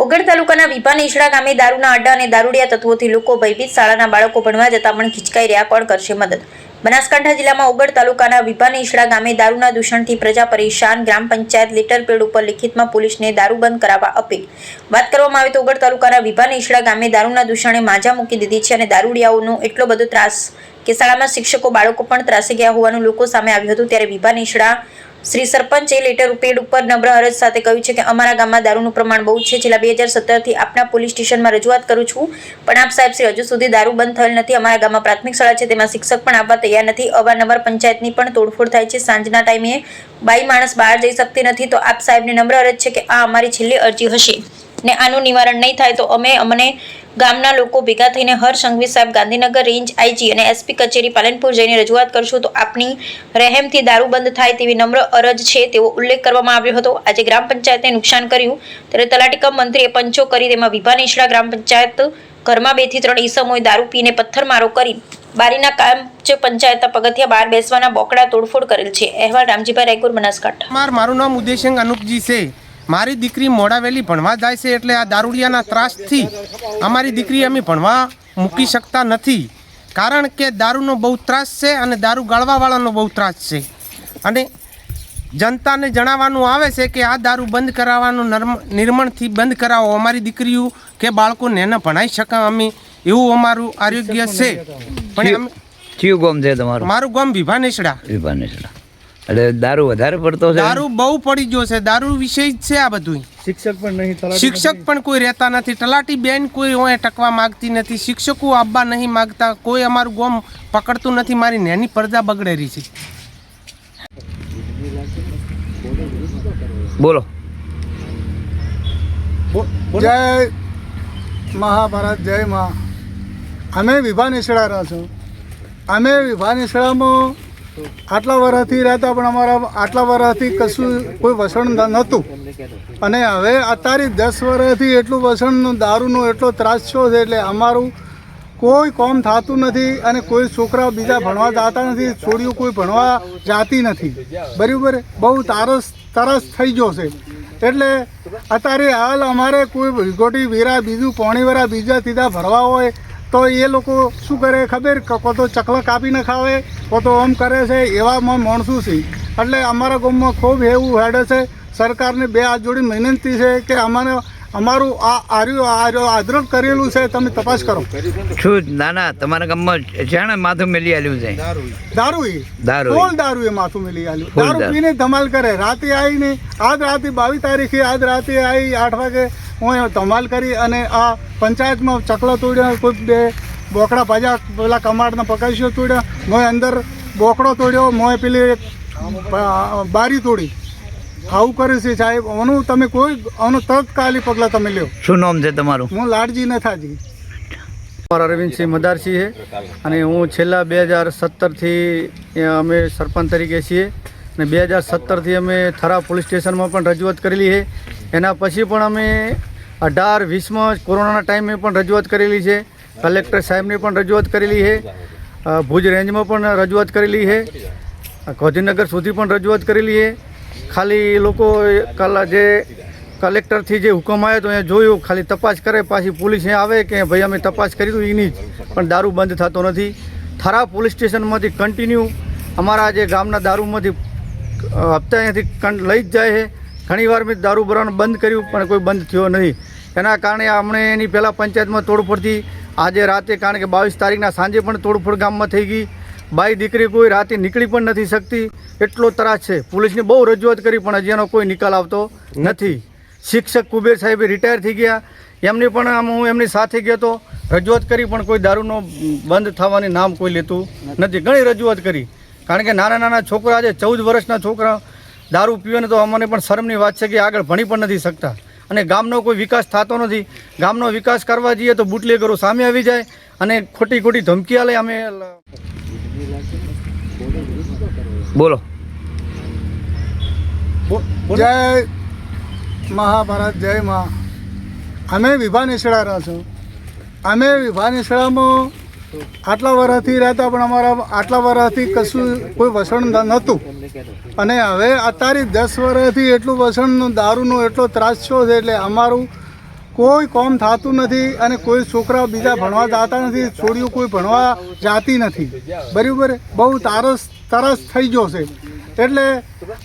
ઓગળ તાલુકાના વિપા નેસડા ગામે દારૂના અડ્ડા અને દારૂડિયા તત્વોથી લોકો ભયભીત, શાળાના બાળકો ભણવા જતા પણ ખીચકાઈ રહ્યા. કોણ કરશે મદદ? બનાસકાંઠા જિલ્લામાં ઓગળ તાલુકાના વિપા નેસડા ગામે દારૂના દૂષણથી પ્રજા પરેશાન. ગ્રામ પંચાયત લેટર પેડ ઉપર લિખિતમાં પોલીસને દારૂ બંધ કરાવવા અપીલ. વાત કરવામાં આવે તો ઓગળ તાલુકાના વિપા નેસડા ગામે દારૂના દૂષણે માજા મૂકી દીધી છે અને દારૂડિયાઓનો એટલો બધો ત્રાસ કે શાળામાં શિક્ષકો બાળકો પણ ત્રાસી ગયા હોવાનું લોકો સામે આવ્યું હતું. ત્યારે વિપા નેસડા શ્રી સરપંચે લેટર પેડ ઉપર નમ્ર અરજ સાથે કહ્યું છે કે અમારા ગામમાં દારૂનું પ્રમાણ બહુ છે. છેલ્લા 2017થી આપના પોલીસ સ્ટેશનમાં રજૂઆત કરું છું, પણ આપ સાહેબ શ્રી હજુ સુધી દારૂ બંધ થયેલ નથી. અમારા ગામમાં પ્રાથમિક શાળા છે, તેમાં શિક્ષક પણ આવવા તૈયાર નથી. અવારનવાર પંચાયતની પણ તોડફોડ થાય છે. સાંજના ટાઈમે બાઈ માણસ બહાર જઈ શકતી નથી. તો આપ સાહેબને નમ્ર અરજ છે કે આ અમારી છેલ્લી અરજી હશે ને આનું નિવારણ નહીં થાય તો અમને ગામના લોકો ભેગા થઈને હર સંઘવી સાહેબ, ગાંધીનગર રેન્જ આઈજી અને એસપી કચેરી પાલનપુર જઈને રજૂઆત કરશું. તો આપની રહેમથી દારૂ બંધ થાય તેવી નમ્ર અરજ છે તેવો ઉલ્લેખ કરવામાં આવ્યો હતો. આજે ગ્રામ પંચાયતને નુકસાન કર્યું ત્યારે તલાટી કમ મંત્રીએ પંચો કરી તેમાં વિભા નેસડા ગ્રામ પંચાયત ઘરમાં 2 થી 3 ઈસમોએ દારૂ પીને પથ્થરમારો કરી બારીના કાચ પંચાયતના પગથિયા બહાર બેસવાના બોકડા તોડફોડ કરેલ છે. અહેવાલ રામજીભાઈ રાયગુર, બનાસકાંઠા. મારું નામ ઉદયસિંહ અનુપજી છે. મારી દીકરી મોડાવેલી ભણવા જાય છે એટલે આ દારૂડિયાના ત્રાસથી અમારી દીકરી અમે ભણવા મૂકી શકતા નથી. કારણ કે દારૂનો બહુ ત્રાસ છે અને દારૂ ગાળવાવાળાનો બહુ ત્રાસ છે. અને જનતાને જણાવવાનું આવે છે કે આ દારૂ બંધ કરાવવાનું નિર્મણથી બંધ કરાવો. અમારી દીકરીઓ કે બાળકોને એને ભણાઈ શકે અમે એવું અમારું આરોગ્ય છે. પણ કયું ગામ છે તમારું? મારું ગામ વિભા નેસડા. વિભા નેસડા એટલે દારૂ વધારે પડતો છે? દારૂ બહુ પડી ગયો છે. દારૂ વિષય જ છે આ બધું. શિક્ષક પણ નહીં, શિક્ષક પણ કોઈ રહેતા નથી. તલાટી બેન કોઈ હોય ટકવા માંગતી નથી. શિક્ષકો આવવા નહીં માંગતા. કોઈ અમારું ગામ પકડતું નથી. મારી નેની પ્રજા બગડેલી છે. બોલો. જય મહાભારત, જય મા. અમે વિભા નેસડા રહ્યા છો. અમે વિભા નેસડામાં આટલા વર્ષથી રહેતા, પણ અમારા આટલા વર્ષથી કશું કોઈ વસણ નહોતું. અને હવે અત્યારે 10 વર્ષથી એટલું વસણનું દારૂનો એટલો ત્રાસ થયો છે એટલે અમારું કોઈ કામ થતું નથી. અને કોઈ છોકરા બીજા ભણવા જતા નથી. છોડીઓ કોઈ ભણવા જાતી નથી. બરાબર, બહુ તરસ થઈ ગયો છે. એટલે અત્યારે હાલ અમારે કોઈ વિગોટી વેરા બીજું પોણીવેરા બીજા સીધા ભરવા હોય તો એ લોકો શું કરે ખબર? કો તો ચકલા કાપીને ખાવે, કો તો આમ કરે છે. એવામાં માણસો છે. એટલે અમારા ગામમાં ખૂબ એવું હેડે છે. સરકારને 2 હાથ જોડી વિનંતી છે કે અમારું આદરક કરેલું છે, તમે તપાસ કરો. શું નાના તમારા ગામમાં જાણે માથું મેલી આલ્યું છે? દારૂ એ માથું મેલી આલ્યું. દારૂ પીને ધમાલ કરે. રાતે આવીને આજ રાતે 22 તારીખે આજ રાતે આવી 8 વાગે હું ધમાલ કરી અને આ પંચાયતમાં ચકલા તોડ્યા, કોઈ 2 બોકડા ભાજા પેલા કમાડના પકાશીઓ તોડ્યા, મોય અંદર બોકડો તોડ્યો, મોય પેલી બારી તોડી. આવું કરે છે સાહેબ. આનું તમે આનું તત્કાલિક પગલાં તમે લ્યો. શું નામ છે તમારું? હું લાડજી નથાજી. અરવિંદસિંહ મદારસિંહ છે અને હું છેલ્લા 2017થી અમે સરપંચ તરીકે છીએ. અને 2017થી અમે થરા પોલીસ સ્ટેશનમાં પણ રજૂઆત કરેલી છે. એના પછી પણ અમે 18-20માં કોરોનાના ટાઈમે પણ રજૂઆત કરેલી છે. કલેક્ટર સાહેબને પણ રજૂઆત કરેલી છે. ભુજ રેન્જમાં પણ રજૂઆત કરેલી છે. ગાંધીનગર સુધી પણ રજૂઆત કરેલી છે. ખાલી લોકો જે કલેક્ટરથી જે હુકમ આવ્યો તો એ જોયું, ખાલી તપાસ કરે, પાછી પોલીસ આવે કે ભાઈ અમે તપાસ કરી તો એની જ. પણ દારૂ બંધ થતો નથી. થરા પોલીસ સ્ટેશનમાંથી કન્ટિન્યુ અમારા જે ગામના દારૂમાંથી હપ્તા અહીંયાથી લઈ જ જાય છે. ઘણીવાર મેં દારૂ ભરવાનું બંધ કર્યું પણ કોઈ બંધ થયો નથી. એના કારણે અમને એની પહેલાં પંચાયતમાં તોડફોડથી આજે રાતે, કારણ કે 22 તારીખના સાંજે પણ તોડફોડ ગામમાં થઈ ગઈ. બાઈ દીકરી કોઈ રાતે નીકળી પણ નથી શકતી. એટલો ત્રાસ છે. પોલીસને બહુ રજૂઆત કરી પણ હજી એનો કોઈ નિકાલ આવતો નથી. શિક્ષક કુબેર સાહેબ રિટાયર થઈ ગયા, એમને પણ હું એમની સાથે ગયો તો રજૂઆત કરી પણ કોઈ દારૂનો બંધ થવાની નામ કોઈ લેતું નથી. ઘણી રજૂઆત કરી, કારણ કે નાના છોકરા આજે 14 વર્ષના છોકરા દારૂ પીવે ને તો અમને પણ શરમની વાત છે કે આગળ ભણી પણ નથી શકતા. અને ગામનો કોઈ વિકાસ થતો નથી. ગામનો વિકાસ કરવા જઈએ તો બુટલેગરો સામે આવી જાય અને ખોટી ધમકી આલે. અમે બોલો. જય મહાભારત, જય મા. અમે વિભા નેસડા રહ્યા છો. અમે વિભા નેસડામાં આટલા વર્ષથી રહેતા, પણ અમારા આટલા વર્ષથી કશું કોઈ વસણ નહોતું. અને હવે અત્યારે 10 વર્ષથી એટલું વસણનું દારૂનો એટલો ત્રાસ થયો છે એટલે અમારું કોઈ કોમ થતું નથી અને કોઈ છોકરાઓ બીજા ભણવા જતા નથી, છોડીઓ કોઈ ભણવા જાતી નથી. બરાબર, બહુ તરસ થઈ ગયો છે. એટલે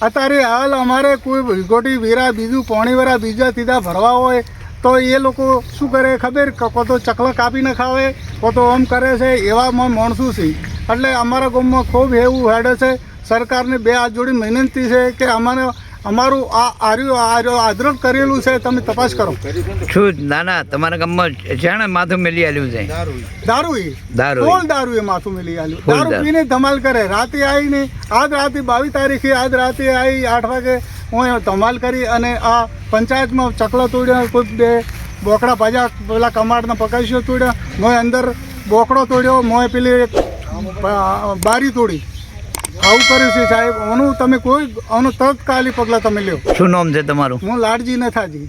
અત્યારે હાલ અમારે કોઈ વિગોટી વેરા બીજું પોણી વેરા બીજા તીજા ભરવા હોય તો એ લોકો શું કરે ખબર, કો તો ચકલા કાપી ન ખાવે, કો તો આમ કરે છે. એવામાં માણસો છે. એટલે અમારા ગામમાં ખૂબ એવું હેડે છે. સરકારને બે હાથ જોડી વિનંતી છે કે અમારું આદરણ કરેલું છે, તમે તપાસ કરો. શું નાના તમારા ગામમાં જાણે માથું મેલી આલ્યું છે? દારૂ એ માથું મેલી આલ્યું. દારૂ પીને ધમાલ કરે. રાતે આવીને આજ રાતે 22 તારીખે આજ રાતે આવી 8 વાગે હું ધમાલ કરી અને આ પંચાયતમાં ચકલા તોડ્યા, કોઈ બે બોકડા ભાજ્યા, પેલા કમાડના પકાશીઓ તોડ્યા, મોય અંદર બોકડો તોડ્યો, મોય પેલી બારી તોડી. આવું કર્યું છે સાહેબ. આનું તમે કોઈ આનું તત્કાલી પગલાં તમે લ્યો. શું નામ છે તમારું? હું લાડજી નથાજી.